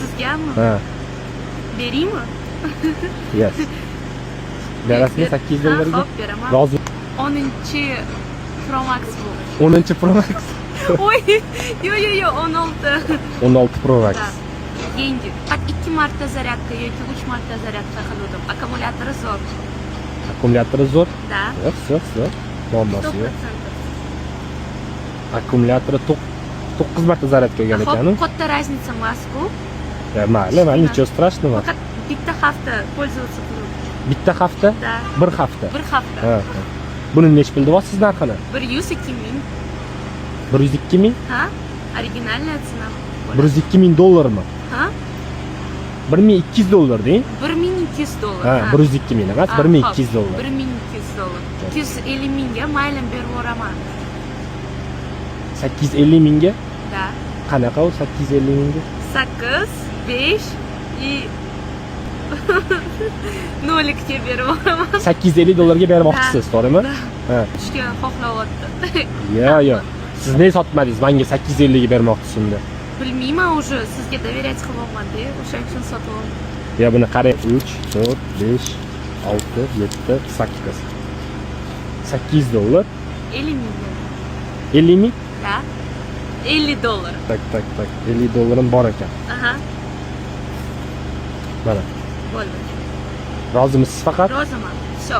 Sizgami? Ha. Beraymi? Yes. Berasizmi 800 dollarga? Xo'p, beraman. Rozi. 10 Pro Max bu. 10 Pro Max. Oy, yo, 16. 16 Pro Max. Yangi. Faqat 2 marta zaryadka yoki 3 marta zaryadka qildim. Akkumulyatori zo'r. Akkumulyatori zo'r? Da. Zo'r. Muammosi yo'q. Akkumulyatori 9 marta zaryadka qilgan ekan. Katta raznica emas-ku. Mayli, nичего страшного. Faqat bitta hafta пользоваться qildim. Bitta hafta? Da. Bir hafta. Bir hafta. Ha. Buni necha pul deyapsiz narxini? 102 ming. 102 ming? Ha? Originalniy cena. 102 ming dollarmi? Ha? 1200 dollar deng. 1200 dollar. Ha, 102 ming emas, 1200 dollar. 1200 dollar. 250 mingga maylim berib yuboraman. 850 mingga? Da. Qanaqa u 850 mingga? 8, 5 и 0 ga berib yuboraman. 850 dollarga bermoqchisiz, to'g'rimi? Ha. Tushga xohlayapti. Yo. Siz ne sotmadingiz? Menga 850 ga bermoqchisiz unda. Bilmayman уже, sizga доверять qilmoqman-da, o'shaning uchun sotib oldim. Ya buni qarang, 3, 4, 5, 6, 7, 8. 800 dollar. 50 mingga. 50 ming? Da. 50 dollar. Tak. 50 dollarim bor ekan. Aha. Mana. Bo'ldi. Rozimisiz faqat? Roziman. Всё.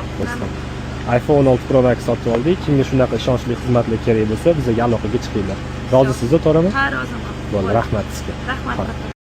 iPhone 16 Pro Max sotib oldik. Kimga shunaqa ishonchli xizmatlar kerak bo'lsa, bizga aloqaga chiqinglar. Rozisiz-ku, to'g'rimi? Ha, roziman. Bo'ldi, rahmat sizga. Rahmat.